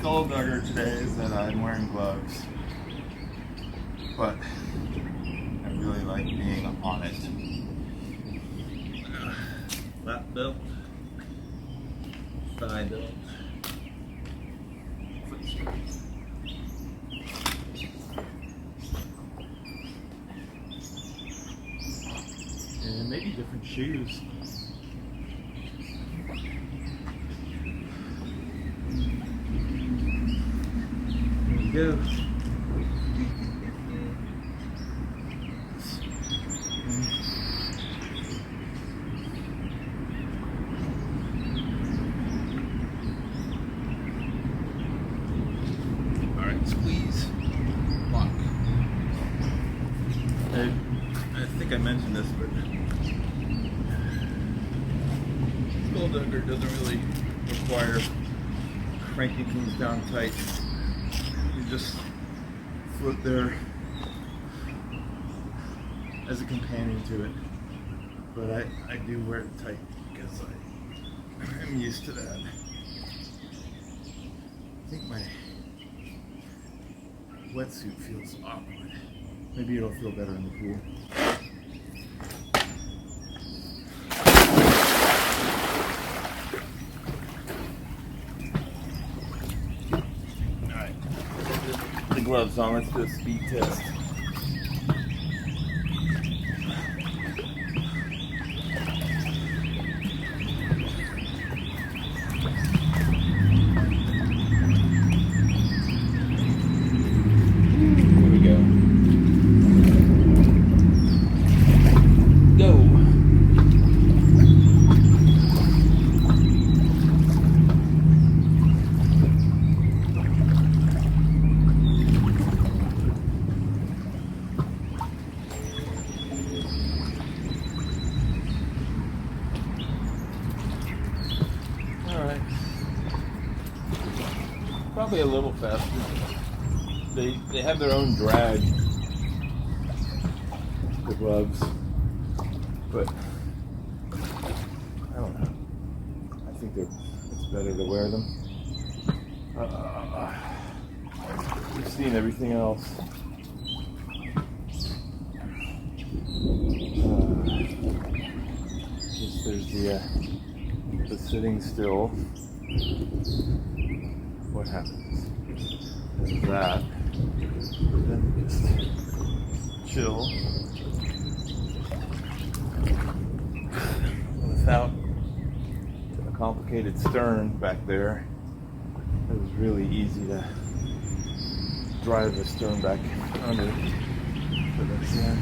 Sculdugger today is that I'm wearing gloves, but I really like being on it. Lap belt, thigh belt, foot straps. And maybe different shoes. There we go. Alright, squeeze, lock. I think I mentioned this, but Sculdugger doesn't really require cranking things down tight. You just float there as a companion to it. But I do wear it tight because I'm used to that. I think my wetsuit feels awkward. Maybe it'll feel better in the pool. Alright, the gloves on, let's do a speed test. Alright, probably a little faster. They have their own drag, the gloves, but I don't know. I think it's better to wear them. We've seen everything else. Guess there's the sitting still. What happens? There's that. Then just chill without a complicated stern back there. It was really easy to drive the stern back under. Put this in.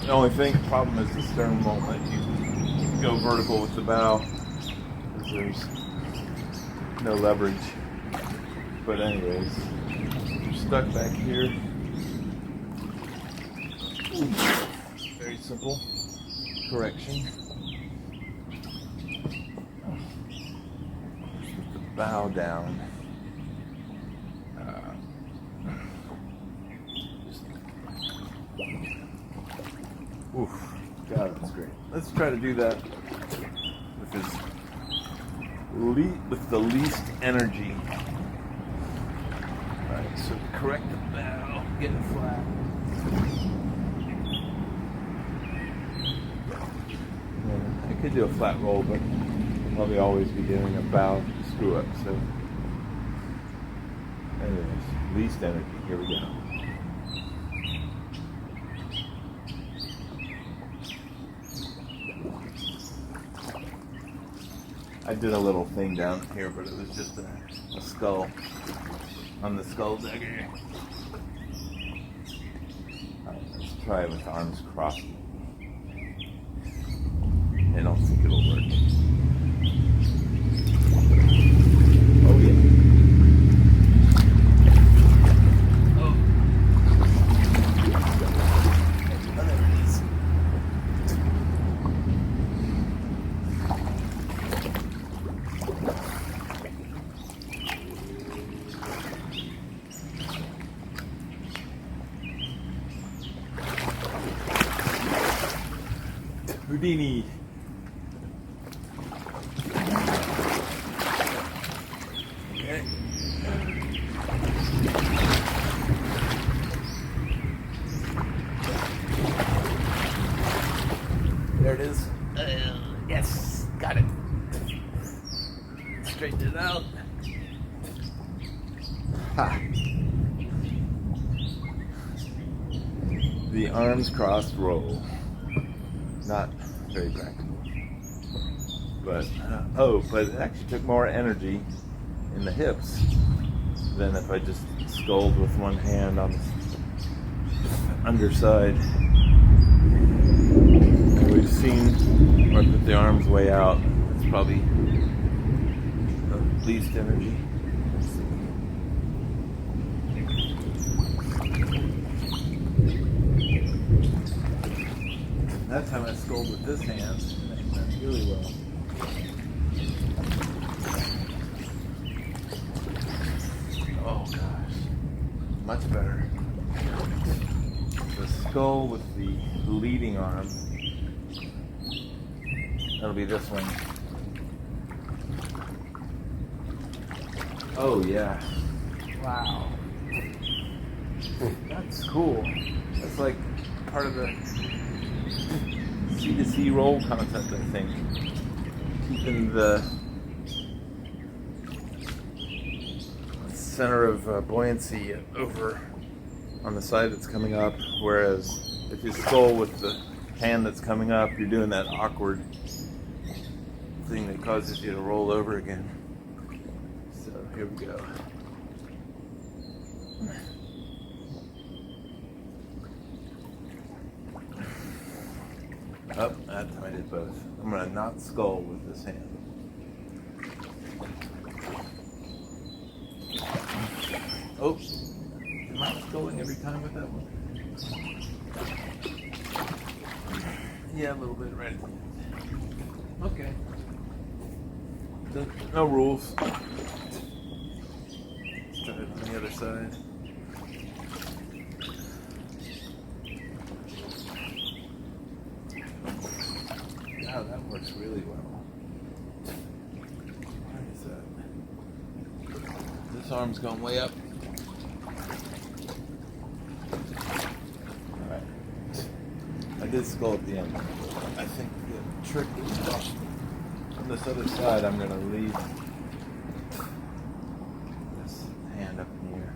The only problem is the stern won't let you go vertical with the bow because there's no leverage. But anyways, you're stuck back here. Very simple correction. Put the bow down. Oof, God, that's great. Let's try to do that with the least energy. Alright, so correct the bow, get it flat. Yeah, I could do a flat roll, but I'll probably always be doing a bow screw up, so. Anyways, least energy, here we go. I did a little thing down here, but it was just a skull on the Sculdugger. Alright, let's try it with arms crossed. I don't think it'll work. Oh yeah. Oh. Oh, there it is. Houdini. There it is. Yes, got it. Straighten it out. Ha. The arms crossed roll. Not very practical. But, but it actually took more energy in the hips than if I just sculled with one hand on the underside. And we've seen where I put the arms way out. It's probably the least energy. That time I sculled with this hand, and it went really well. Oh gosh, much better. The skull with the leading arm, that'll be this one. Oh yeah. Wow. That's cool. That's like part of the C2C roll concept, I think. Keeping the center of buoyancy over on the side that's coming up, whereas if you scull with the hand that's coming up, you're doing that awkward thing that causes you to roll over again. So here we go. Oh, that time I did both. I'm going to not scull with this hand. Oh, am I sculling every time with that one? Yeah, a little bit right at the end. Okay. No rules. Let's try it on the other side. Wow, that works really well. Why is that? This arm's going way up. Alright. I did skull at the end. I think the trick is on this other side, I'm going to leave this hand up in the air.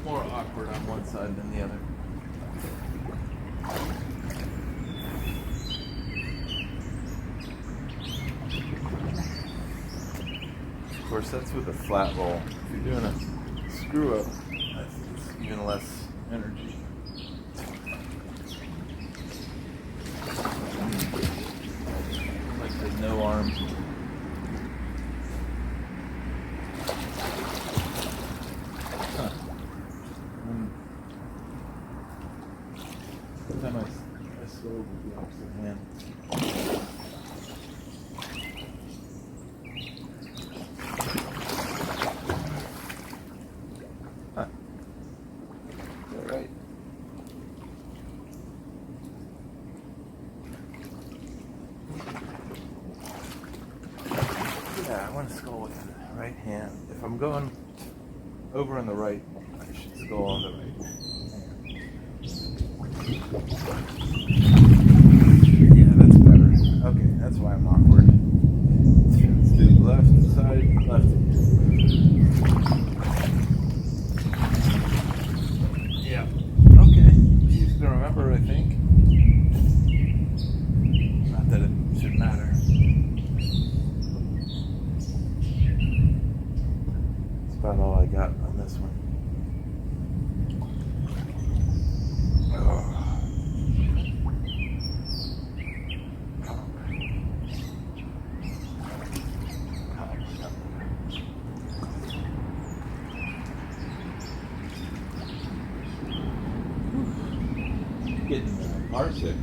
More awkward on one side than the other. Of course, that's with a flat roll. If you're doing a screw up, it's even less energy. Like the no arms. Every time I slow with the opposite hand. Huh. Is that right? Yeah, I want to skull with the right hand. If I'm going over on the right, I should skull on the right. Yeah, that's better. Okay, that's why I'm awkward. Let's do left side, left. Yeah. Okay. Easy to remember, I think. Not that it should matter. That's about all I got on this one. Getting heartsick.